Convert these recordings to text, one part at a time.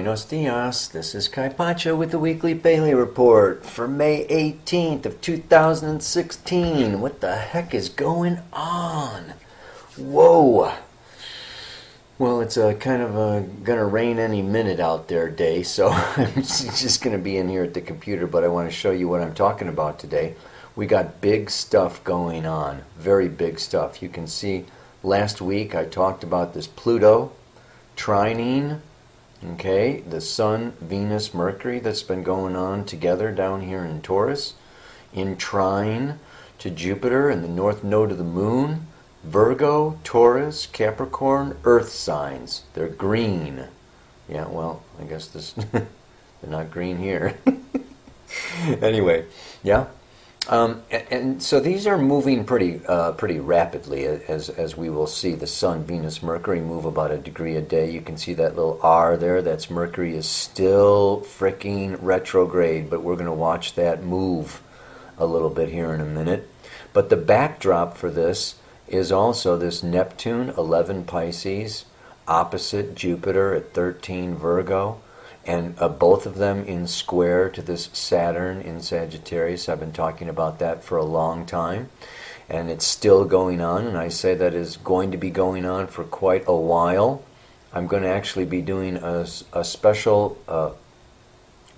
Buenos dias. This is Kaypacha with the weekly Bailey report for May 18th of 2016. What the heck is going on? Whoa. Well, it's kind of gonna rain any minute out there day, so I'm just gonna be in here at the computer, but I want to show you what I'm talking about today. We got big stuff going on, very big stuff. You can see last week I talked about this Pluto trining, okay, the Sun, Venus, Mercury that's been going on together down here in Taurus, in trine to Jupiter and the north node of the Moon, Virgo, Taurus, Capricorn, Earth signs. They're green. Yeah, well, I guess this they're not green here. Anyway, yeah. And so these are moving pretty rapidly, as we will see the Sun, Venus, Mercury move about a degree a day. You can see that little R there. That's Mercury is still freaking retrograde, but we're going to watch that move a little bit here in a minute. But the backdrop for this is also this Neptune, 11 Pisces, opposite Jupiter at 13 Virgo. And both of them in square to this Saturn in Sagittarius. I've been talking about that for a long time. And it's still going on. And I say that is going to be going on for quite a while. I'm going to actually be doing a special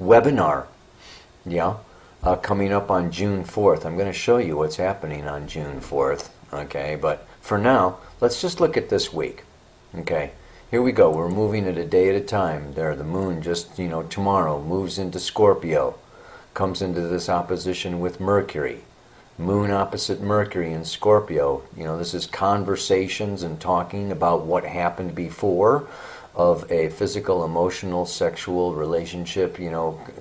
webinar. Yeah. Coming up on June 4th. I'm going to show you what's happening on June 4th. Okay. But for now, let's just look at this week. Okay. Here we go. We're moving it a day at a time. There, the Moon just, tomorrow moves into Scorpio, comes into this opposition with Mercury. Moon opposite Mercury in Scorpio. This is conversations and talking about what happened before of a physical, emotional, sexual relationship,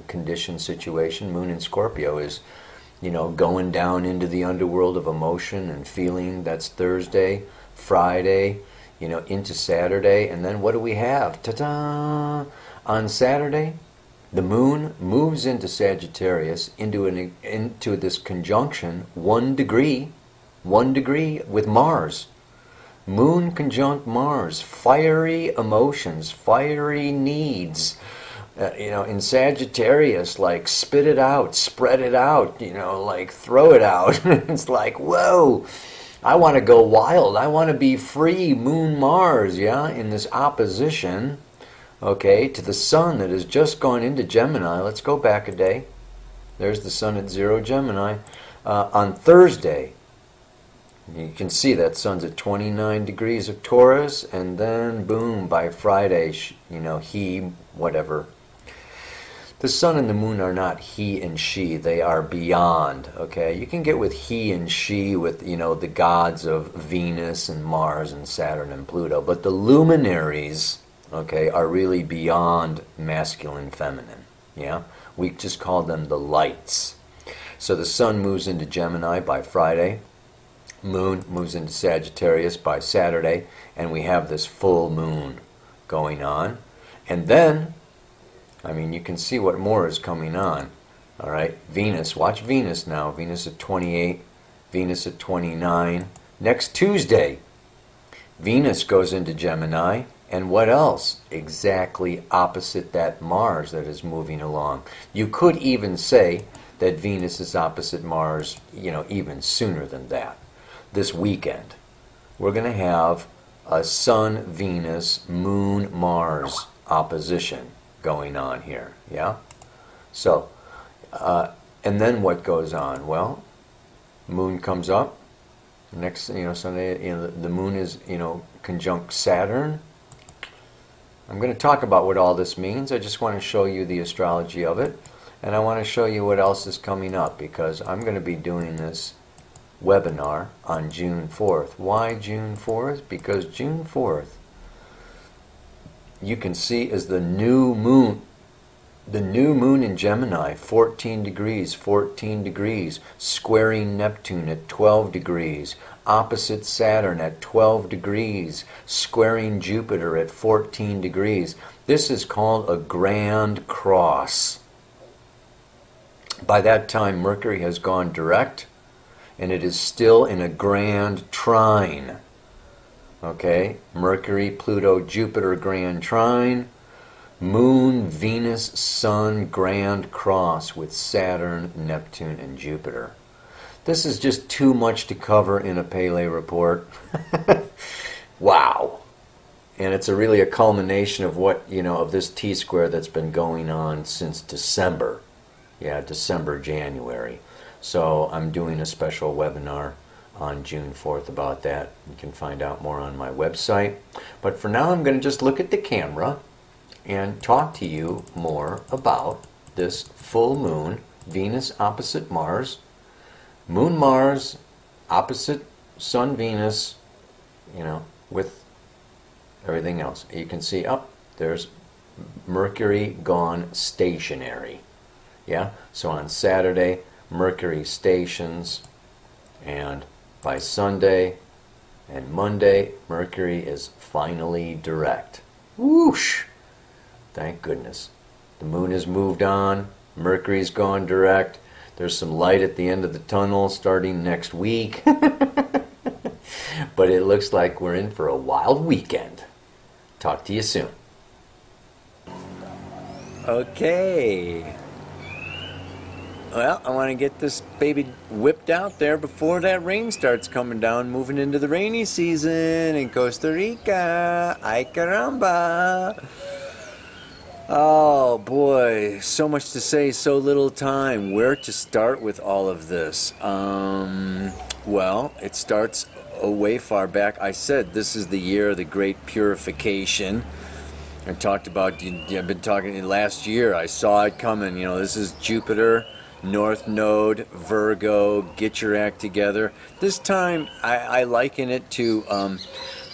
condition situation. Moon in Scorpio is, going down into the underworld of emotion and feeling. That's Thursday, Friday, into Saturday, and then what do we have? Ta-da! On Saturday, the Moon moves into Sagittarius, into this conjunction, 1 degree with Mars. Moon conjunct Mars, fiery emotions, fiery needs. In Sagittarius, like spit it out, spread it out, like throw it out. It's like, whoa! I want to go wild. I want to be free. Moon, Mars, yeah, in this opposition, okay, to the Sun that has just gone into Gemini. Let's go back a day. There's the Sun at 0 Gemini. On Thursday, you can see that Sun's at 29 degrees of Taurus, and then boom, by Friday, he, whatever. The Sun and the Moon are not he and she, they are beyond, okay? You can get with he and she with, the gods of Venus and Mars and Saturn and Pluto, but the luminaries, okay, are really beyond masculine, feminine, yeah? We just call them the lights. So the Sun moves into Gemini by Friday, Moon moves into Sagittarius by Saturday, and we have this full moon going on. And then, you can see what more is coming on. All right, Venus, watch Venus now. Venus at 28, Venus at 29. Next Tuesday, Venus goes into Gemini. And what else? Exactly opposite that Mars that is moving along. You could even say that Venus is opposite Mars, even sooner than that. This weekend, we're going to have a Sun, Venus, Moon, Mars opposition going on here, yeah? So, and then what goes on? Well, Moon comes up. Next, Sunday, the Moon is, conjunct Saturn. I'm going to talk about what all this means. I just want to show you the astrology of it. And I want to show you what else is coming up, because I'm going to be doing this webinar on June 4th. Why June 4th? Because June 4th, you can see, is the new moon. The new moon in Gemini, 14 degrees, squaring Neptune at 12 degrees, opposite Saturn at 12 degrees, squaring Jupiter at 14 degrees. This is called a grand cross. By that time, Mercury has gone direct, and it is still in a grand trine. Okay, Mercury, Pluto, Jupiter, grand trine. Moon, Venus, Sun, Grand Cross with Saturn, Neptune, and Jupiter. This is just too much to cover in a Pele report. Wow. And it's really a culmination of what, of this T-square that's been going on since December. Yeah, December, January. So I'm doing a special webinar on June 4th about that. You can find out more on my website. But for now, I'm going to just look at the camera and talk to you more about this full moon, Venus opposite Mars, Moon Mars opposite Sun Venus, with everything else. You can see there's Mercury gone stationary. Yeah, so on Saturday, Mercury stations, and by Sunday and Monday, Mercury is finally direct. Whoosh! Thank goodness. The moon has moved on, Mercury's gone direct, there's some light at the end of the tunnel starting next week. But it looks like we're in for a wild weekend. Talk to you soon. Okay. Well, I want to get this baby whipped out there before that rain starts coming down, moving into the rainy season in Costa Rica. Ay caramba! Oh boy, so much to say, so little time. Where to start with all of this? Well, it starts way far back. I said this is the year of the great purification. I talked about, I've been talking last year, I saw it coming. This is Jupiter, North Node, Virgo, get your act together. This time I liken it to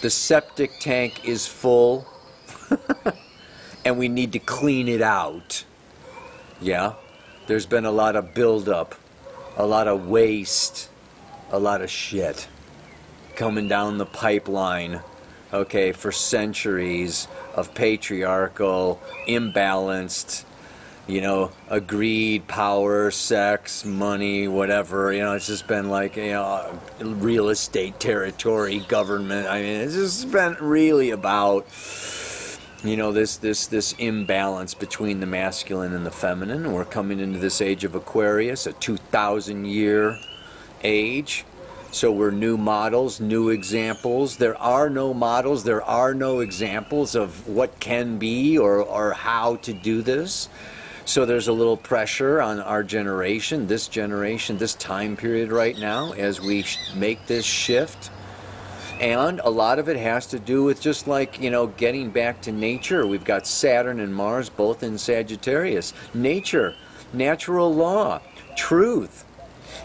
the septic tank is full and we need to clean it out. Yeah, there's been a lot of buildup, a lot of waste, a lot of shit coming down the pipeline, okay, for centuries of patriarchal, imbalanced, agreed power, sex, money, whatever. It's just been like, real estate territory, government. I mean, it's just been really about, this imbalance between the masculine and the feminine. And we're coming into this age of Aquarius, a 2,000-year age. So we're new models, new examples. There are no models, there are no examples of what can be or how to do this. So there's a little pressure on our generation, this time period right now, as we make this shift. And a lot of it has to do with just like, getting back to nature. We've got Saturn and Mars both in Sagittarius. Nature, natural law, truth.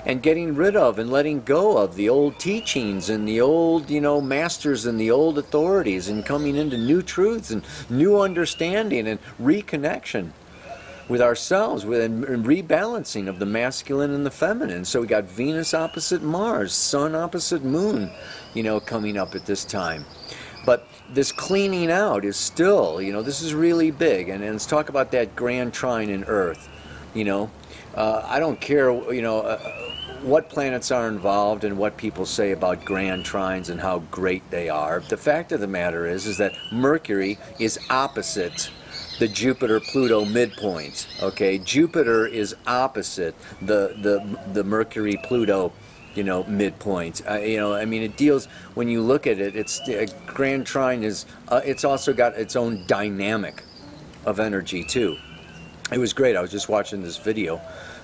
And getting rid of and letting go of the old teachings and the old, masters and the old authorities, and coming into new truths and new understanding and reconnection with ourselves, and rebalancing of the masculine and the feminine. So we got Venus opposite Mars, Sun opposite Moon, coming up at this time. But this cleaning out is still, this is really big. And let's talk about that grand trine in Earth. I don't care, what planets are involved and what people say about grand trines and how great they are. The fact of the matter is that Mercury is opposite the Jupiter-Pluto midpoint. Okay, Jupiter is opposite the Mercury-Pluto, midpoint. I mean, it deals, when you look at it, it's grand trine is. It's also got its own dynamic of energy too. It was great. I was just watching this video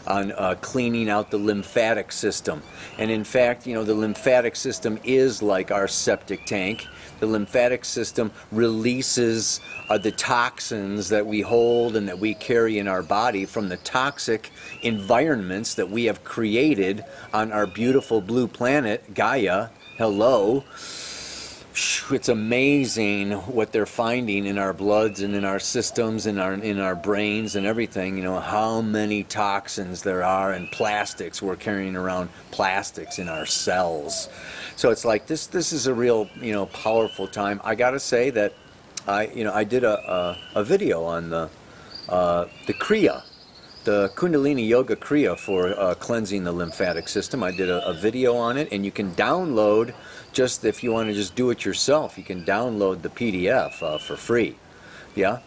on cleaning out the lymphatic system. And in fact, the lymphatic system is like our septic tank. The lymphatic system releases the toxins that we hold and that we carry in our body from the toxic environments that we have created on our beautiful blue planet, Gaia. Hello. It's amazing what they're finding in our bloods and in our systems, in our brains and everything. How many toxins there are, and plastics. We're carrying around plastics in our cells. So it's like this is a real powerful time. I gotta say that I did a video on the Kriya, the Kundalini Yoga Kriya for cleansing the lymphatic system. I did a video on it, and you can download, just if you want to just do it yourself, you can download the PDF for free. Yeah,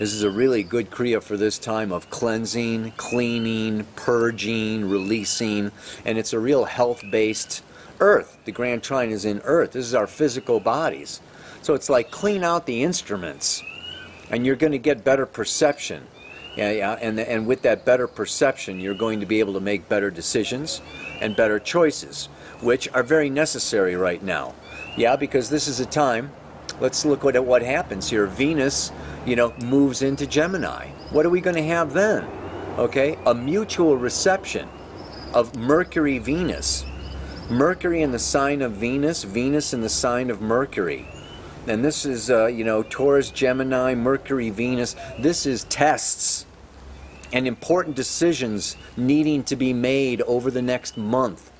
This is a really good Kriya for this time of cleansing, cleaning, purging, releasing, and it's a real health-based earth. The Grand Trine is in earth. This is our physical bodies. So it's like clean out the instruments, and you're going to get better perception. And with that better perception, you're going to be able to make better decisions and better choices, which are very necessary right now. Yeah, because this is a time, let's look at what happens here. Venus, moves into Gemini. What are we going to have then? Okay, a mutual reception of Mercury-Venus. Mercury in the sign of Venus, Venus in the sign of Mercury. And this is, Taurus, Gemini, Mercury, Venus. This is tests and important decisions needing to be made over the next month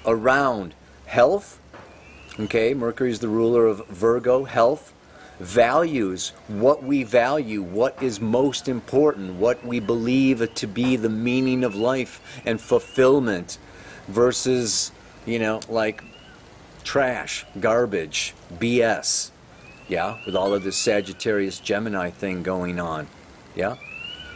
around health. Okay, Mercury is the ruler of Virgo, health. Values, what we value, what is most important, what we believe to be the meaning of life and fulfillment versus, like trash, garbage, BS. Yeah, with all of this Sagittarius Gemini thing going on. Yeah,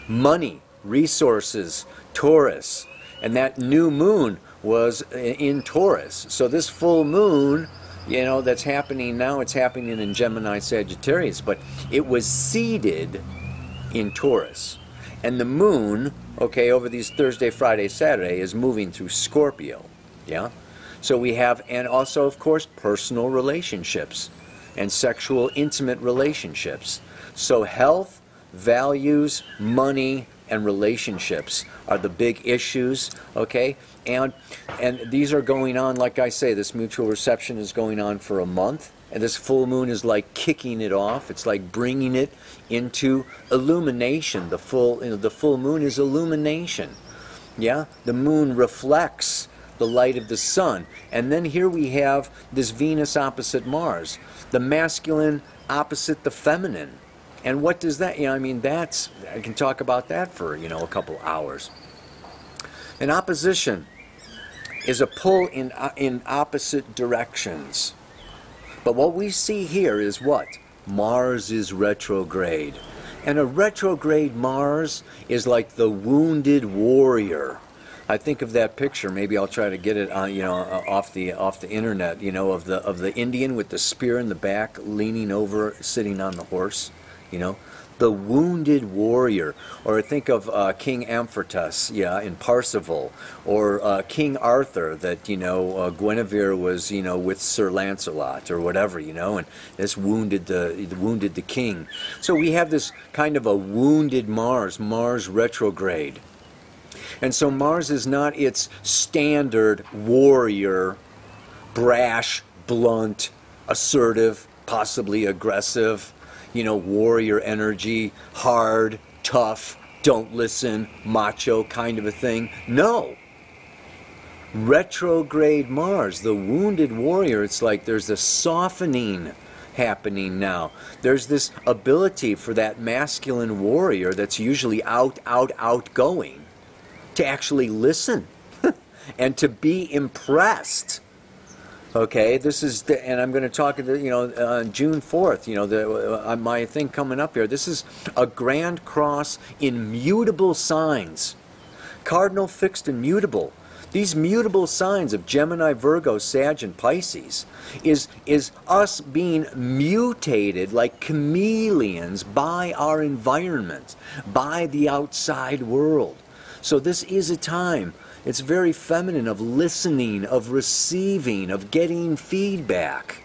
money, resources, Taurus, and that new moon was in Taurus. So this full moon, that's happening now, it's happening in Gemini, Sagittarius, but it was seeded in Taurus. And the moon, okay, over these Thursday, Friday, Saturday, is moving through Scorpio. Yeah, so we have, and also, of course, personal relationships and sexual intimate relationships. So health, values, money, and relationships are the big issues, okay? And these are going on, like I say, this mutual reception is going on for a month, and this full moon is like kicking it off. It's like bringing it into illumination. The full moon is illumination. Yeah, the moon reflects the light of the sun. And then here we have this Venus opposite Mars, the masculine opposite the feminine. And what does that, I can talk about that for, a couple hours. An opposition is a pull in opposite directions. But what we see here is what? Mars is retrograde. And a retrograde Mars is like the wounded warrior. I think of that picture. Maybe I'll try to get it on, off the internet. Of the Indian with the spear in the back, leaning over, sitting on the horse. The wounded warrior. Or think of King Amfortas, in Parsifal, or King Arthur, that Guinevere was with Sir Lancelot or whatever, and this wounded the king. So we have this kind of a wounded Mars retrograde. And so Mars is not its standard warrior, brash, blunt, assertive, possibly aggressive, warrior energy, hard, tough, don't listen, macho kind of a thing. No. Retrograde Mars, the wounded warrior, it's like there's a softening happening now. There's this ability for that masculine warrior that's usually outgoing to actually listen and to be impressed. Okay, this is, and I'm going to talk, on June 4th, my thing coming up here. This is a grand cross in mutable signs. Cardinal, fixed, and mutable. These mutable signs of Gemini, Virgo, Sag, and Pisces is us being mutated like chameleons by our environment, by the outside world. So this is a time, it's very feminine, of listening, of receiving, of getting feedback.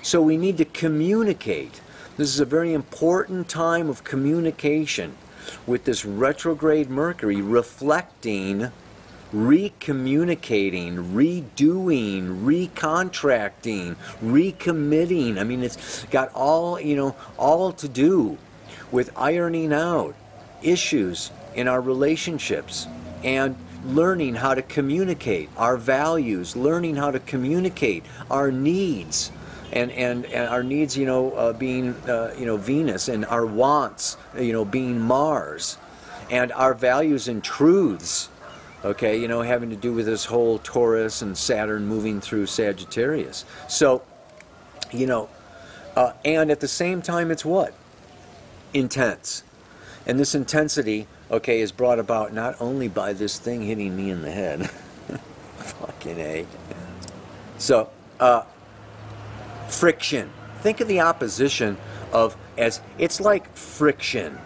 So we need to communicate. This is a very important time of communication with this retrograde Mercury reflecting, recommunicating, redoing, recontracting, recommitting. I mean, it's got all, all to do with ironing out issues in our relationships and learning how to communicate our values, learning how to communicate our needs, and our needs, being, Venus, and our wants, being Mars, and our values and truths, okay, having to do with this whole Taurus and Saturn moving through Sagittarius. So, and at the same time, it's what? Intense. And this intensity, okay, is brought about not only by this thing hitting me in the head. Fucking A. So, friction. Think of the opposition of as it's like friction.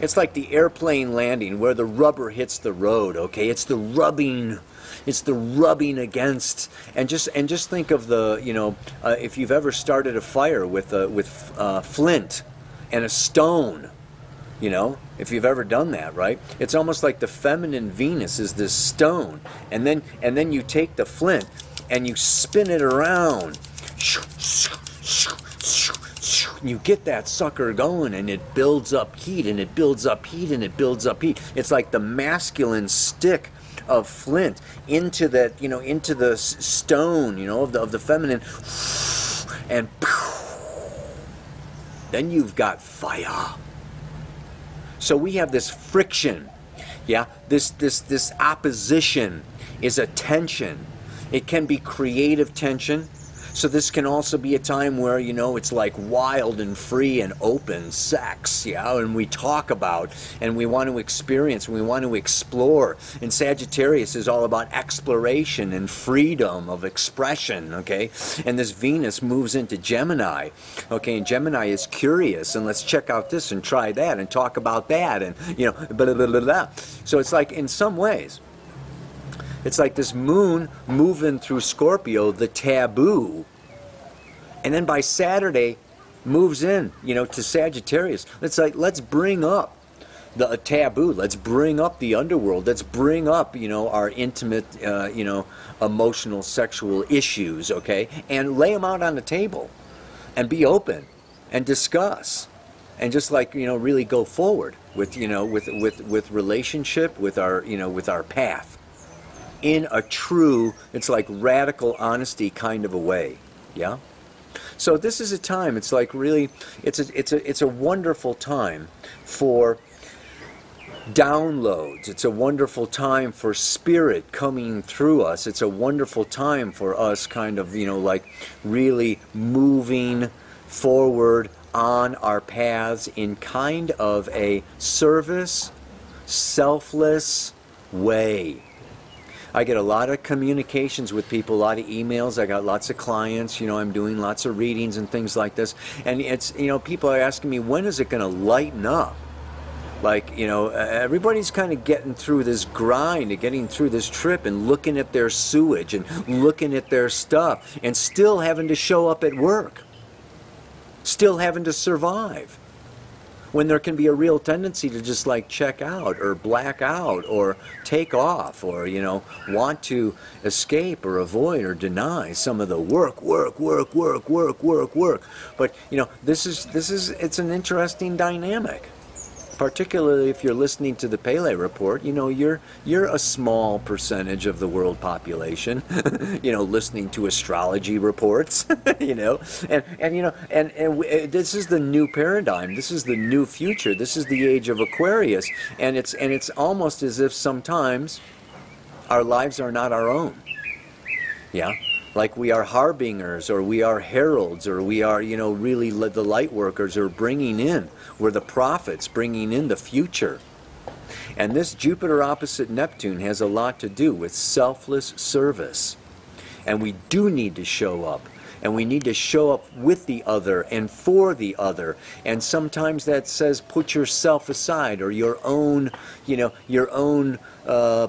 It's like the airplane landing where the rubber hits the road, okay? It's the rubbing against, and just think of the, you know, if you've ever started a fire with flint and a stone, you know, if you've ever done that, right? It's almost like the feminine Venus is this stone, and then you take the flint and you spin it around. You get that sucker going, and it builds up heat, and it builds up heat, and it builds up heat. It's like the masculine stick of flint into that, you know, into the stone, you know, of the feminine, and then you've got fire. So we have this friction, yeah. This opposition is a tension. It can be creative tension. So this can also be a time where, you know, it's like wild and free and open sex, yeah, and we talk about, and we want to experience, and we want to explore. And Sagittarius is all about exploration and freedom of expression, okay? And this Venus moves into Gemini, okay, and Gemini is curious, and let's check out this and try that and talk about that, and, you know, blah, blah, blah, blah. So it's like, in some ways, it's like this moon moving through Scorpio, the taboo, and then by Saturday moves in, you know, to Sagittarius. It's like, let's bring up the taboo, let's bring up the underworld, let's bring up, you know, our intimate, you know, emotional, sexual issues, okay, and lay them out on the table, and be open, and discuss, and just like, you know, really go forward with, you know, with relationship, with our, you know, with our path. In a true, it's like radical honesty kind of a way, yeah. So this is a time. It's like really, it's a wonderful time for downloads. It's a wonderful time for spirit coming through us. It's a wonderful time for us, kind of, you know, like really moving forward on our paths in kind of a service, selfless way. I get a lot of communications with people, a lot of emails. I got lots of clients, you know, I'm doing lots of readings and things like this. And it's, you know, people are asking me, when is it going to lighten up? Like, you know, everybody's kind of getting through this grind and getting through this trip and looking at their sewage and looking at their stuff and still having to show up at work, still having to survive. When there can be a real tendency to just like check out or black out or take off or, you know, want to escape or avoid or deny some of the work. But, you know, it's an interesting dynamic. Particularly if you're listening to the Pele report, you know, you're a small percentage of the world population, you know, listening to astrology reports, you know, and you know, and this is the new paradigm. This is the new future. This is the age of Aquarius, and it's almost as if sometimes our lives are not our own. Yeah. Like we are harbingers, or we are heralds, or we are, you know, really the light workers, or bringing in, we're the prophets bringing in the future. And this Jupiter opposite Neptune has a lot to do with selfless service. And we do need to show up. And we need to show up with the other and for the other. And sometimes that says put yourself aside, or your own, you know, your own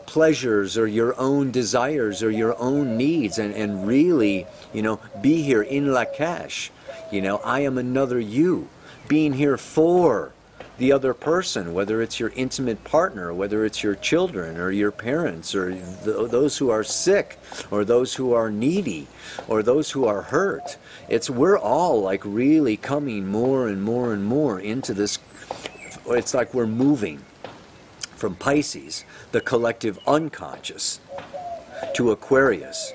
pleasures or your own desires or your own needs, and really, you know, be here in Lakesh. You know, I am another you, being here for the other person, whether it's your intimate partner, whether it's your children or your parents, or those who are sick, or those who are needy, or those who are hurt. We're all like really coming more and more and more into this. It's like we're moving from Pisces, the collective unconscious, to Aquarius,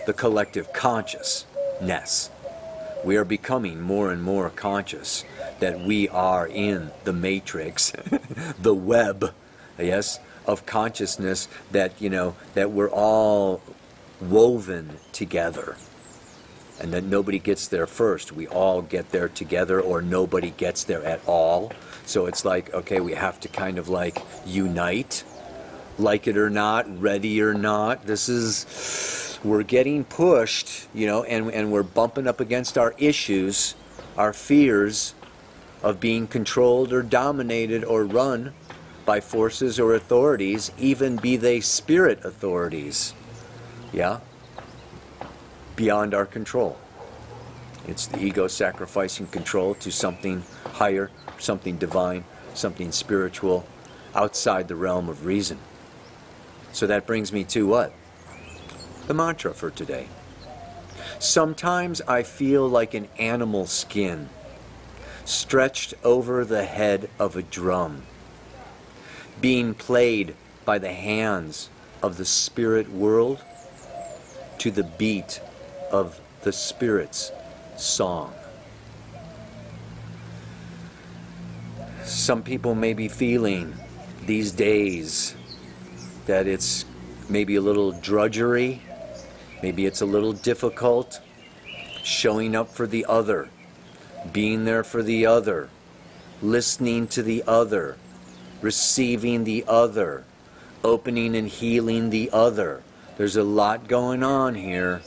the collective consciousness. We are becoming more and more conscious that we are in the matrix, the web, yes, of consciousness, that, you know, that we're all woven together. and that nobody gets there first. We all get there together, or nobody gets there at all. So it's like, okay, we have to kind of like unite, like it or not, ready or not. We're getting pushed, you know, and we're bumping up against our issues, our fears of being controlled or dominated or run by forces or authorities, even be they spirit authorities, yeah, beyond our control. It's the ego sacrificing control to something higher, something divine, something spiritual, outside the realm of reason. So that brings me to what? The mantra for today. Sometimes I feel like an animal skin stretched over the head of a drum, being played by the hands of the spirit world to the beat of the spirit's song. Some people may be feeling these days that it's maybe a little drudgery, maybe it's a little difficult showing up for the other, being there for the other, listening to the other, receiving the other, opening and healing the other. There's a lot going on here,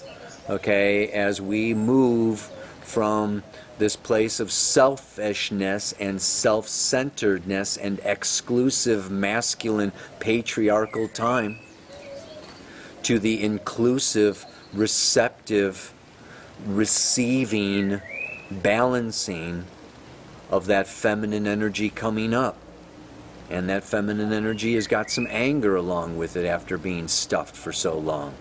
okay, as we move from this place of selfishness and self-centeredness and exclusive masculine patriarchal time to the inclusive, receptive, receiving, balancing of that feminine energy coming up. And that feminine energy has got some anger along with it after being stuffed for so long.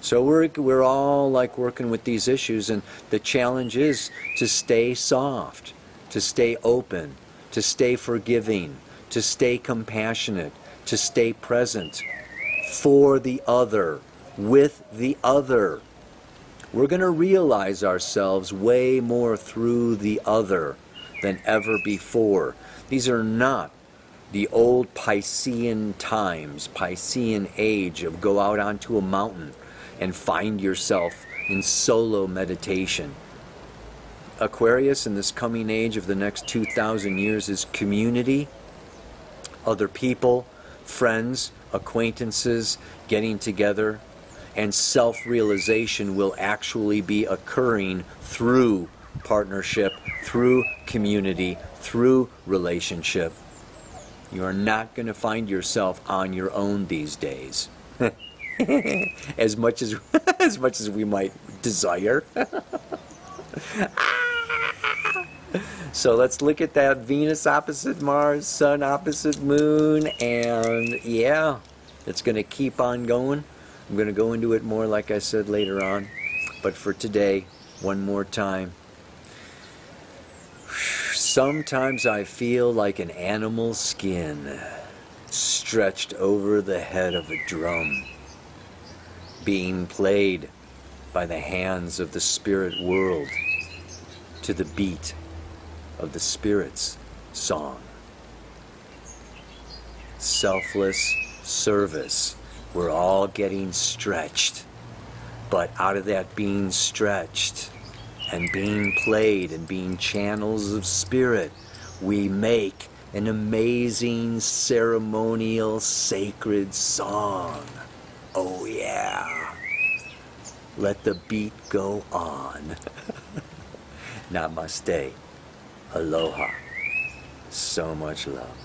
So we're all like working with these issues, and the challenge is to stay soft, to stay open, to stay forgiving, to stay compassionate, to stay present for the other, with the other. We're going to realize ourselves way more through the other than ever before. These are not the old Piscean times, Piscean age of go out onto a mountain and find yourself in solo meditation. Aquarius in this coming age of the next 2,000 years is community, other people, friends, acquaintances, getting together, and self-realization will actually be occurring through partnership, through community, through relationship. You are not going to find yourself on your own these days. as much as we might desire. So let's look at that Venus opposite Mars, Sun opposite Moon, and yeah, it's going to keep on going. I'm going to go into it more, like I said, later on. But for today, one more time. Sometimes I feel like an animal skin stretched over the head of a drum, being played by the hands of the spirit world to the beat of the spirit's song. Selfless service. We're all getting stretched, but out of that being stretched and being played and being channels of spirit, we make an amazing ceremonial sacred song. Oh yeah. Let the beat go on. Namaste. Aloha. So much love.